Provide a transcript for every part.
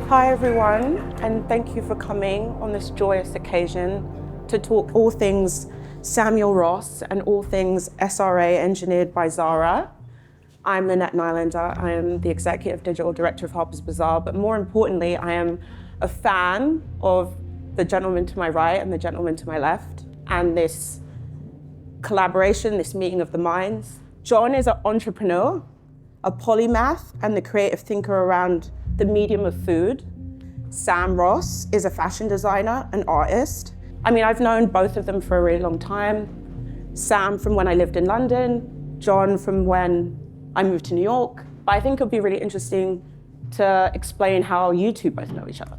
Hi everyone, and thank you for coming on this joyous occasion to talk all things Samuel Ross and all things SRA engineered by Zara. I'm Lynette Nylander. I am the Executive Digital Director of Harper's Bazaar, but more importantly, I am a fan of the gentleman to my right and the gentleman to my left, and this collaboration, this meeting of the minds. John is an entrepreneur, a polymath, and the creative thinker around the medium of food. Sam Ross is a fashion designer and artist. I mean, I've known both of them for a really long time. Sam from when I lived in London, John from when I moved to New York. But I think it'll be really interesting to explain how you two both know each other.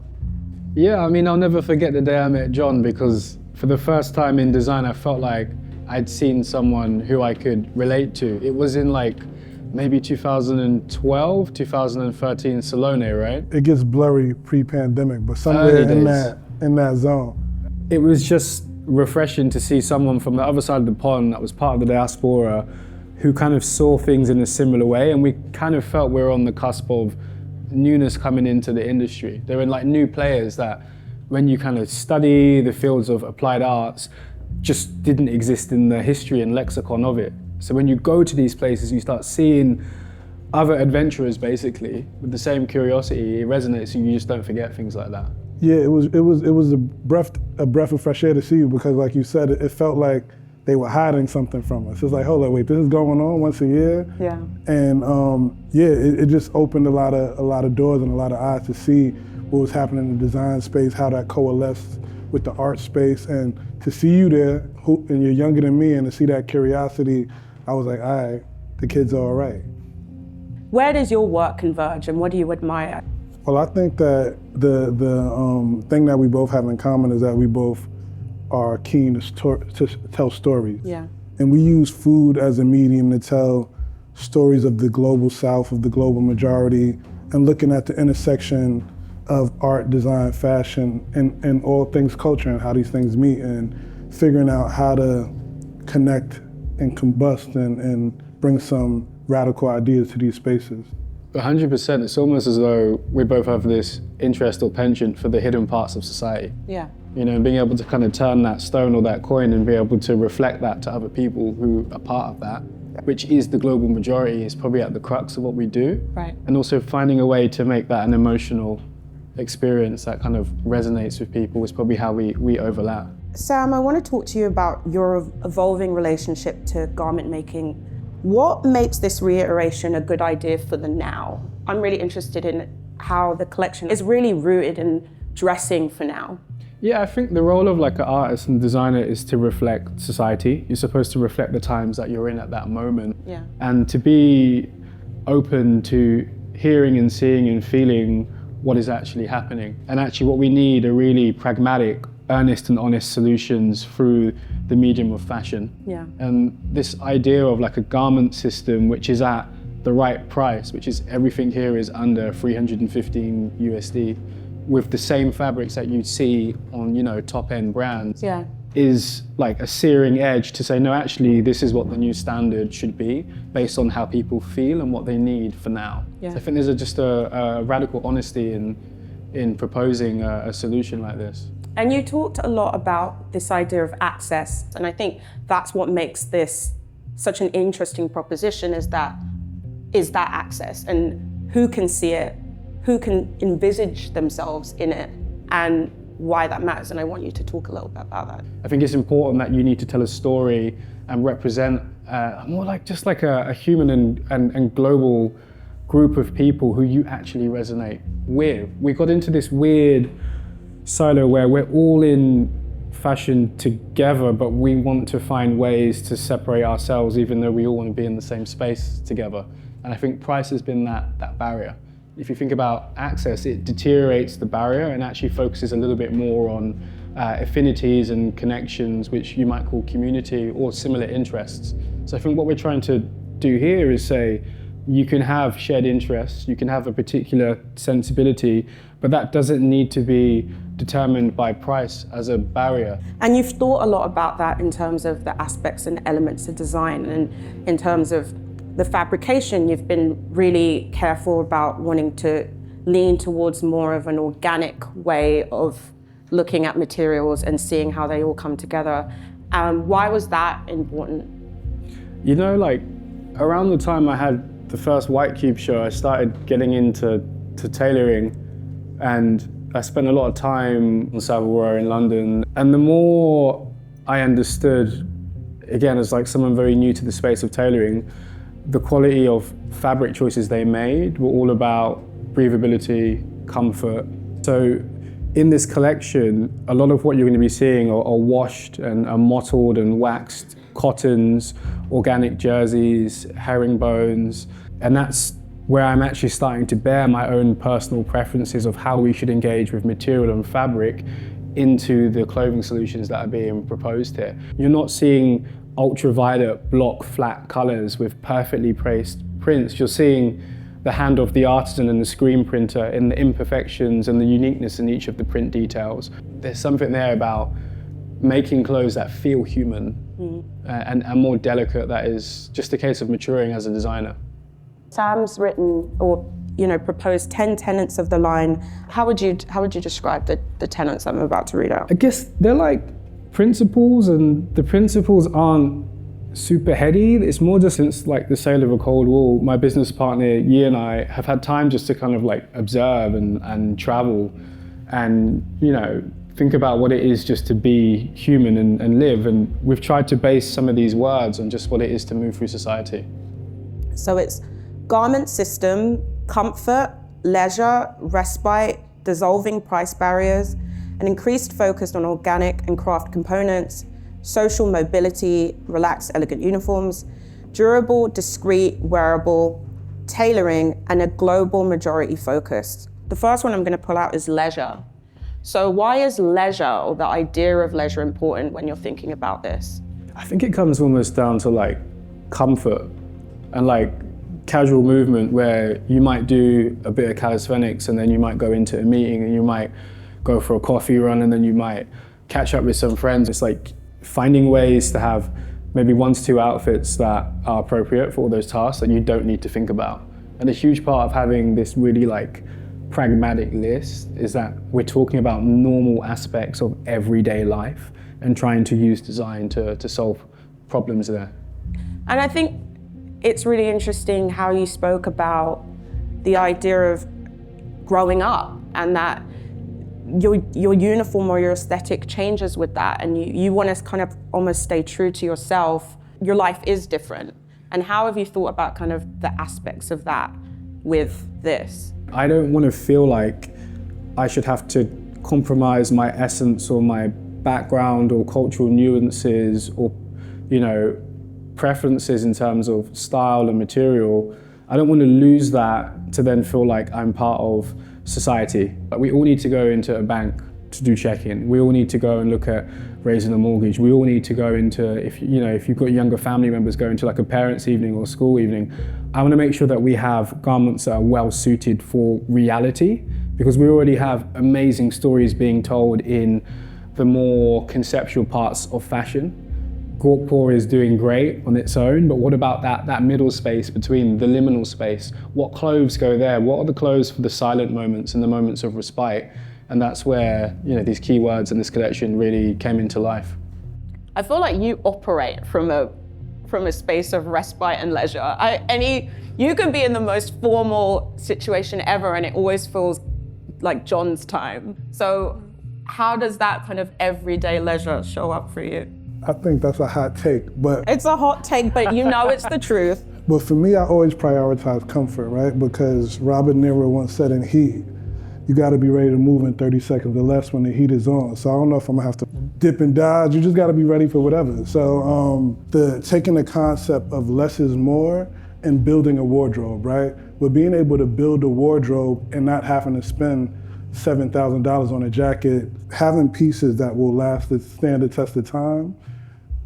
Yeah, I mean, I'll never forget the day I met John, because for the first time in design, I felt like I'd seen someone who I could relate to. It was in maybe 2012, 2013 Salone, right? It gets blurry pre-pandemic, but somewhere in that zone. It was just refreshing to see someone from the other side of the pond that was part of the diaspora who kind of saw things in a similar way, and we kind of felt we were on the cusp of newness coming into the industry. There were new players that, when you kind of study the fields of applied arts, just didn't exist in the history and lexicon of it. So when you go to these places, you start seeing other adventurers basically with the same curiosity. It resonates, and you just don't forget things like that. Yeah, it was a breath of fresh air to see, because like you said, it felt like they were hiding something from us. It's like, hold on, wait, this is going on once a year. Yeah. And it just opened a lot of doors and a lot of eyes to see what was happening in the design space, how that coalesced with the art space, and to see you there, and you're younger than me, and to see that curiosity, I was like, all right, the kids are all right. Where does your work converge, and what do you admire? Well, I think that the thing that we both have in common is that we both are keen to tell stories. Yeah. And we use food as a medium to tell stories of the global South, of the global majority, and looking at the intersection of art, design, fashion, and all things culture, and how these things meet, and figuring out how to connect and combust and bring some radical ideas to these spaces. 100%. It's almost as though we both have this interest or penchant for the hidden parts of society. Yeah. You know, being able to kind of turn that stone or that coin and be able to reflect that to other people who are part of that, which is the global majority, is probably at the crux of what we do. Right. And also finding a way to make that an emotional experience that kind of resonates with people is probably how we overlap. Sam, I want to talk to you about your evolving relationship to garment making. What makes this reiteration a good idea for the now? I'm really interested in how the collection is really rooted in dressing for now. Yeah, I think the role of an artist and designer is to reflect society. You're supposed to reflect the times that you're in at that moment. Yeah. And to be open to hearing and seeing and feeling what is actually happening. And actually what we need are really pragmatic, earnest and honest solutions through the medium of fashion. Yeah. And this idea of a garment system which is at the right price, which is everything here is under 315 USD, with the same fabrics that you'd see on, top end brands, Yeah. is a searing edge to say, no, actually, this is what the new standard should be based on how people feel and what they need for now. Yeah. So I think there's just a radical honesty in proposing a solution like this. And you talked a lot about this idea of access, and I think that's what makes this such an interesting proposition, is that access, and who can see it, who can envisage themselves in it, and why that matters. And I want you to talk a little bit about that. I think it's important that you need to tell a story and represent more just a human and global group of people who you actually resonate with. We got into this weird silo where we're all in fashion together, but we want to find ways to separate ourselves, even though we all want to be in the same space together. And I think price has been that barrier. If you think about access, it deteriorates the barrier and actually focuses a little bit more on affinities and connections, which you might call community or similar interests. So I think what we're trying to do here is say, you can have shared interests, you can have a particular sensibility, but that doesn't need to be determined by price as a barrier. And you've thought a lot about that in terms of the aspects and elements of design, and in terms of the fabrication, you've been really careful about wanting to lean towards more of an organic way of looking at materials and seeing how they all come together. Why was that important? You know, like around the time I had the first White Cube show, I started getting into tailoring, and I spent a lot of time on Savile Row in London. And the more I understood, again, as like someone very new to the space of tailoring, the quality of fabric choices they made were all about breathability, comfort. So in this collection, a lot of what you're going to be seeing are washed and are mottled and waxed cottons, organic jerseys, herringbones, and that's where I'm actually starting to bear my own personal preferences of how we should engage with material and fabric into the clothing solutions that are being proposed here. You're not seeing ultraviolet block flat colors with perfectly placed prints. You're seeing the hand of the artisan and the screen printer in the imperfections and the uniqueness in each of the print details. There's something there about making clothes that feel human and more delicate. That is just a case of maturing as a designer. Sam's written or proposed 10 tenets of the line. How would you describe the tenets I'm about to read out? I guess they're like principles, and the principles aren't super heady. It's more just since like the sale of a Cold Wall, my business partner Yi and I have had time just to kind of like observe and travel and think about what it is just to be human and live, and we've tried to base some of these words on just what it is to move through society. So it's garment system, comfort, leisure, respite, dissolving price barriers, an increased focus on organic and craft components, social mobility, relaxed, elegant uniforms, durable, discreet, wearable, tailoring, and a global majority focus. The first one I'm going to pull out is leisure. So why is leisure, or the idea of leisure, important when you're thinking about this? I think it comes almost down to like comfort and like casual movement, where you might do a bit of calisthenics and then you might go into a meeting and you might go for a coffee run and then you might catch up with some friends. It's like finding ways to have maybe 1 to 2 outfits that are appropriate for all those tasks that you don't need to think about. And a huge part of having this really like pragmatic list is that we're talking about normal aspects of everyday life and trying to use design to solve problems there. And I think it's really interesting how you spoke about the idea of growing up and that your uniform or your aesthetic changes with that, and you want to kind of almost stay true to yourself. Your life is different. And how have you thought about kind of the aspects of that with this? I don't want to feel like I should have to compromise my essence or my background or cultural nuances or, preferences in terms of style and material. I don't want to lose that to then feel like I'm part of society. Like, we all need to go into a bank to do check-in. We all need to go and look at raising a mortgage. We all need to go into, if you've got younger family members going to like a parents' evening or school evening, I want to make sure that we have garments that are well suited for reality, because we already have amazing stories being told in the more conceptual parts of fashion. Gorkpor is doing great on its own, but what about that middle space between the liminal space? What clothes go there? What are the clothes for the silent moments and the moments of respite? And that's where these keywords in this collection really came into life. I feel like you operate from a space of respite and leisure. You can be in the most formal situation ever and it always feels like John's time. So how does that kind of everyday leisure show up for you? I think that's a hot take, but... It's a hot take, but it's the truth. But for me, I always prioritize comfort, right? Because Robert Nero once said in Heat, you gotta be ready to move in 30 seconds or less when the heat is on. So I don't know if I'm gonna have to dip and dodge. You just gotta be ready for whatever. So taking the concept of less is more and building a wardrobe, right? But being able to build a wardrobe and not having to spend $7,000 on a jacket, having pieces that will stand the test of time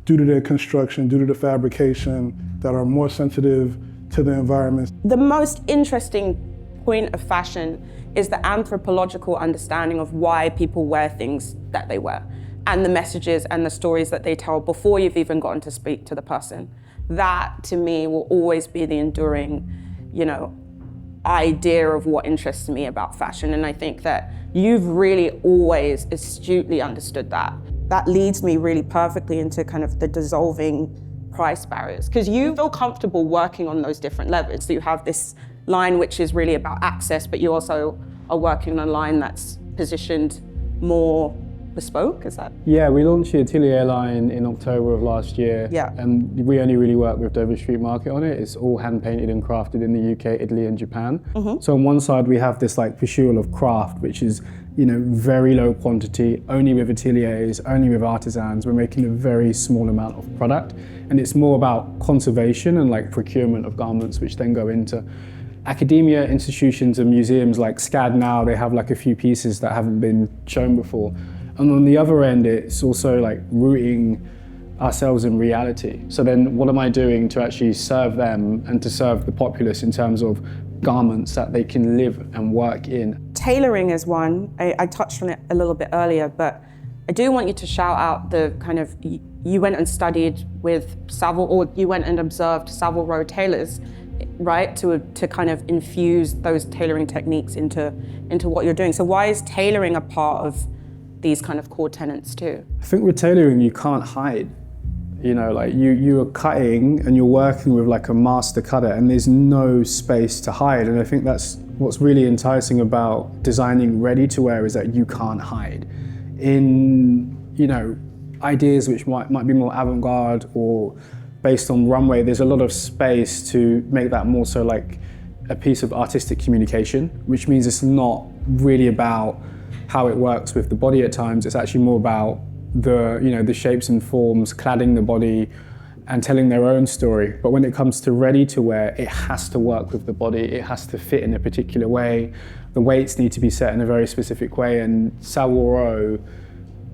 due to their construction, due to the fabrication, that are more sensitive to the environment. The most interesting point of fashion is the anthropological understanding of why people wear things that they wear, and the messages and the stories that they tell before you've even gotten to speak to the person. That, to me, will always be the enduring, idea of what interests me about fashion. And I think that you've really always astutely understood that. That leads me really perfectly into kind of the dissolving price barriers, because you feel comfortable working on those different levels. So you have this line which is really about access, but you also are working on a line that's positioned more bespoke, is that? Yeah, we launched the Atelier line in October of last year. Yeah. And we only really work with Dover Street Market on it. It's all hand painted and crafted in the UK, Italy and Japan. So on one side we have this like pursuit of craft, which is, you know, very low quantity, only with ateliers, only with artisans. We're making a very small amount of product. And it's more about conservation and like procurement of garments, which then go into academia, institutions and museums like SCAD now. They have like a few pieces that haven't been shown before. And on the other end, it's also like rooting ourselves in reality. So then what am I doing to actually serve them and to serve the populace in terms of garments that they can live and work in? Tailoring is one. I touched on it a little bit earlier, but I do want you to shout out the kind of, you went and studied with Savile, or you went and observed Savile Row tailors, right? To kind of infuse those tailoring techniques into what you're doing. So why is tailoring a part of these kind of core tenets too? I think with tailoring, you can't hide. You know, like you are cutting and you're working with like a master cutter and there's no space to hide. And I think that's what's really enticing about designing ready to wear, is that you can't hide. In, you know, ideas which might be more avant-garde or based on runway, there's a lot of space to make that more so like a piece of artistic communication, which means it's not really about how it works with the body at times. It's actually more about the, you know, the shapes and forms cladding the body and telling their own story. But when it comes to ready to wear, it has to work with the body. It has to fit in a particular way. The weights need to be set in a very specific way. And Savile Row,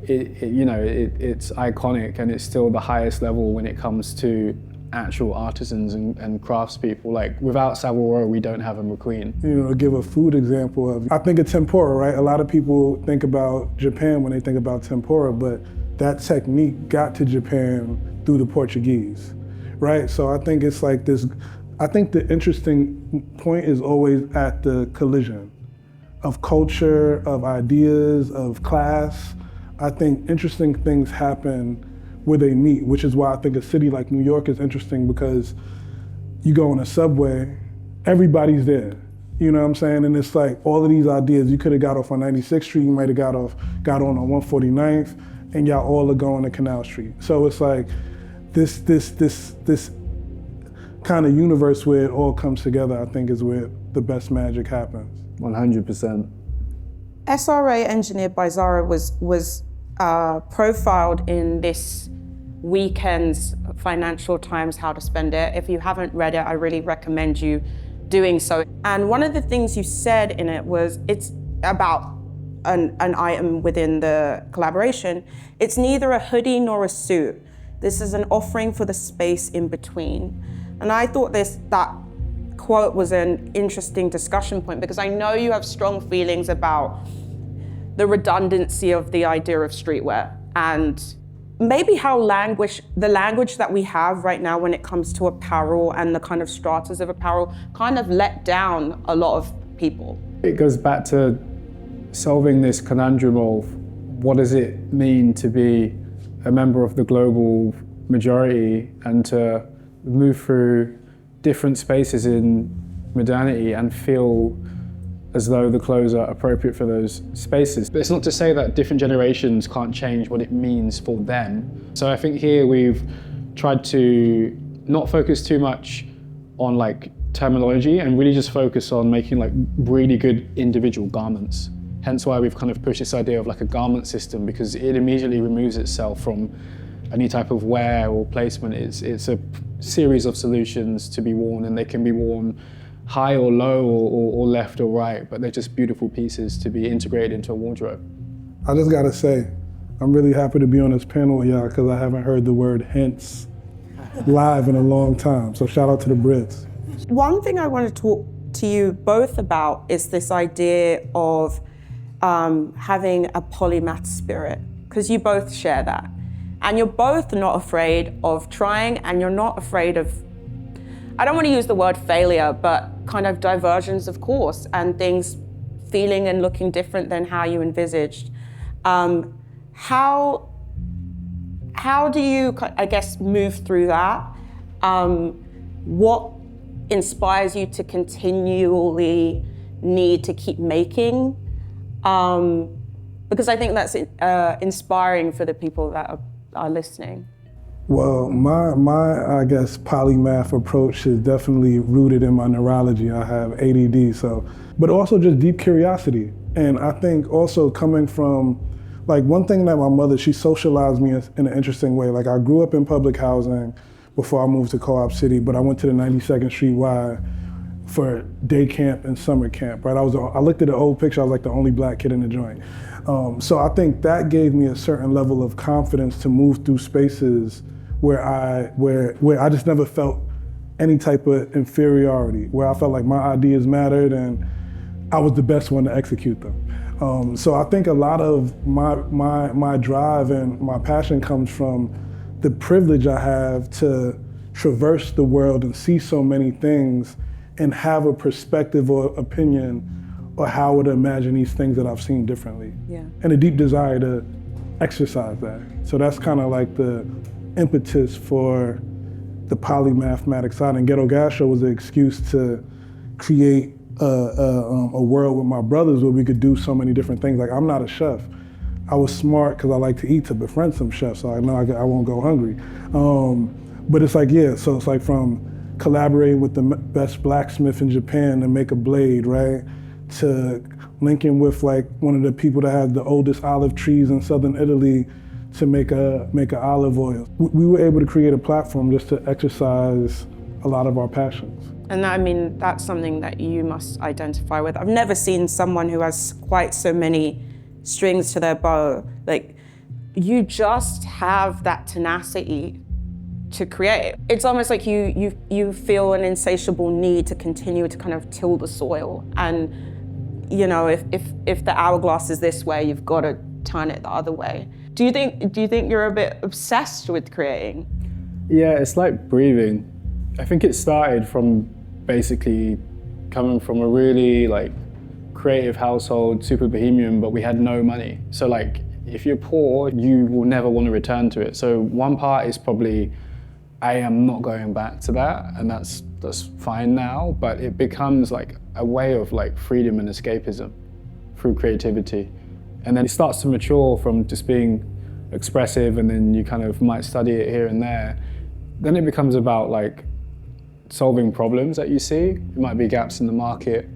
it's iconic, and it's still the highest level when it comes to actual artisans and craftspeople. Like without Savile Row, we don't have a McQueen. You know, to give a food example of, I think of tempura, right? A lot of people think about Japan when they think about tempura, but that technique got to Japan through the Portuguese, right? So I think it's like this, I think the interesting point is always at the collision of culture, of ideas, of class. I think interesting things happen where they meet, which is why I think a city like New York is interesting, because you go on a subway, everybody's there. You know what I'm saying? And it's like all of these ideas, you could have got off on 96th Street, you might have got on 149th, and y'all all are going to Canal Street. So it's like this kind of universe where it all comes together, I think is where the best magic happens. 100%. SRA Engineered by Zara was profiled in this weekend's Financial Times How to Spend It. If you haven't read it, I really recommend you doing so. And one of the things you said in it was, it's about an item within the collaboration. It's neither a hoodie nor a suit. This is an offering for the space in between. And I thought that quote was an interesting discussion point, because I know you have strong feelings about the redundancy of the idea of streetwear, and maybe how the language that we have right now when it comes to apparel and the kind of stratas of apparel kind of let down a lot of people. It goes back to solving this conundrum of what does it mean to be a member of the global majority and to move through different spaces in modernity and feel as though the clothes are appropriate for those spaces. But it's not to say that different generations can't change what it means for them. So I think here we've tried to not focus too much on like terminology and really just focus on making like really good individual garments. Hence why we've kind of pushed this idea of like a garment system, because it immediately removes itself from any type of wear or placement. It's a series of solutions to be worn, and they can be worn high or low or left or right, but they're just beautiful pieces to be integrated into a wardrobe. I just gotta say, I'm really happy to be on this panel with y'all, because I haven't heard the word hence live in a long time. So shout out to the Brits. One thing I want to talk to you both about is this idea of having a polymath spirit, because you both share that. And you're both not afraid of trying, and you're not afraid of, I don't want to use the word failure, but kind of diversions of course and things feeling and looking different than how you envisaged. How do you, I guess, move through that? What inspires you to continually need to keep making? Because I think that's inspiring for the people that are listening. Well, my I guess polymath approach is definitely rooted in my neurology. I have ADD, but also just deep curiosity. And I think also coming from, like, one thing that my mother, she socialized me in an interesting way. Like, I grew up in public housing before I moved to Co-op City, but I went to the 92nd Street Y for day camp and summer camp, right? I looked at the old picture, I was like the only black kid in the joint. So I think that gave me a certain level of confidence to move through spaces where I just never felt any type of inferiority, where I felt like my ideas mattered and I was the best one to execute them. So I think a lot of my drive and my passion comes from the privilege I have to traverse the world and see so many things and have a perspective or opinion or how I would imagine these things that I've seen differently. Yeah. And a deep desire to exercise that. So that's kind of like the impetus for the polymathematic side. And Ghetto Gas Show was an excuse to create a world with my brothers where we could do so many different things. Like, I'm not a chef. I was smart because I like to eat, to befriend some chefs, so I know I won't go hungry. But it's like, yeah, so it's like from collaborating with the best blacksmith in Japan to make a blade, right? To linking with like one of the people that has the oldest olive trees in southern Italy to make a olive oil. We were able to create a platform just to exercise a lot of our passions. And I mean, that's something that you must identify with. I've never seen someone who has quite so many strings to their bow. Like, you just have that tenacity to create. It's almost like you feel an insatiable need to continue to kind of till the soil. And, you know, if the hourglass is this way, you've got to turn it the other way. Do you think you're a bit obsessed with creating? Yeah, it's like breathing. I think it started from basically coming from a really like creative household, super bohemian, but we had no money. So like, if you're poor, you will never want to return to it. So one part is probably, I am not going back to that, and that's fine now, but it becomes like a way of like freedom and escapism through creativity. And then it starts to mature from just being expressive, and then you kind of might study it here and there. Then it becomes about like solving problems that you see. It might be gaps in the market.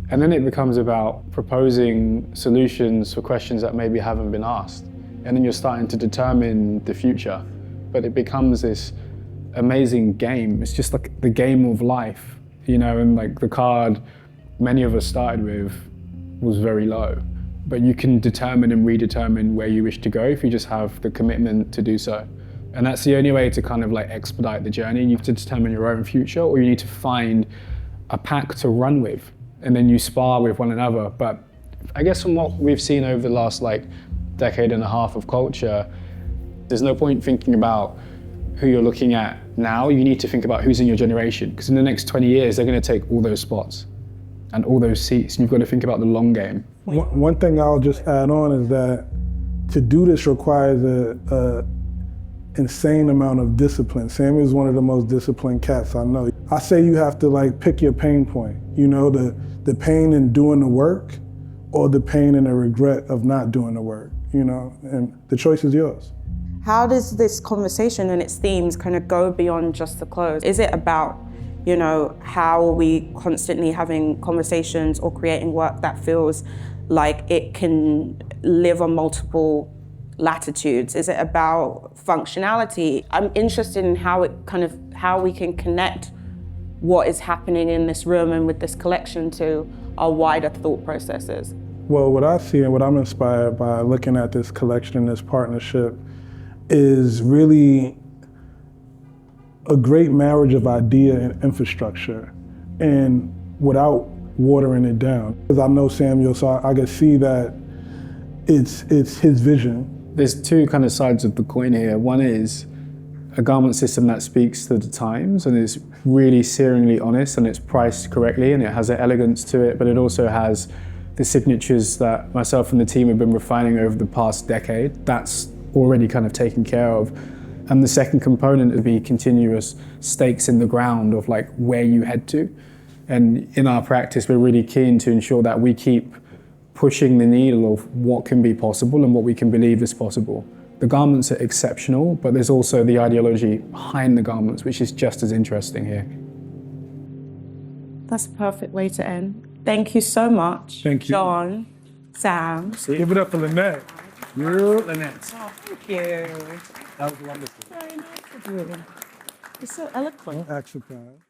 And then it becomes about proposing solutions for questions that maybe haven't been asked. And then you're starting to determine the future. But it becomes this amazing game. It's just like the game of life, you know, and like the card many of us started with was very low. But you can determine and redetermine where you wish to go if you just have the commitment to do so. And that's the only way to kind of like expedite the journey. You have to determine your own future, or you need to find a pack to run with, and then you spar with one another. But I guess from what we've seen over the last like decade and a half of culture, there's no point thinking about who you're looking at now. You need to think about who's in your generation, because in the next 20 years, they're going to take all those spots and all those seats, and you've got to think about the long game. One thing I'll just add on is that to do this requires a insane amount of discipline. Samuel is one of the most disciplined cats I know. I say you have to like pick your pain point, you know, the pain in doing the work or the pain and the regret of not doing the work, you know, and the choice is yours. How does this conversation and its themes kind of go beyond just the clothes? Is it about, you know, how are we constantly having conversations or creating work that feels like it can live on multiple latitudes? Is it about functionality? I'm interested in how we can connect what is happening in this room and with this collection to our wider thought processes. Well, what I see and what I'm inspired by looking at this collection, this partnership, is really a great marriage of idea and infrastructure, and without watering it down. Because I know Samuel, so I can see that it's his vision. There's two kind of sides of the coin here. One is a garment system that speaks to the times and is really searingly honest, and it's priced correctly, and it has an elegance to it, but it also has the signatures that myself and the team have been refining over the past decade. That's already kind of taken care of. And the second component would be continuous stakes in the ground of like where you head to. And in our practice, we're really keen to ensure that we keep pushing the needle of what can be possible and what we can believe is possible. The garments are exceptional, but there's also the ideology behind the garments, which is just as interesting here. That's a perfect way to end. Thank you so much. Thank you. John, Sam. Give it up for Lynette. You're Lynette. Oh, thank you. That was wonderful. Very nice of you. You're so eloquent. Action time.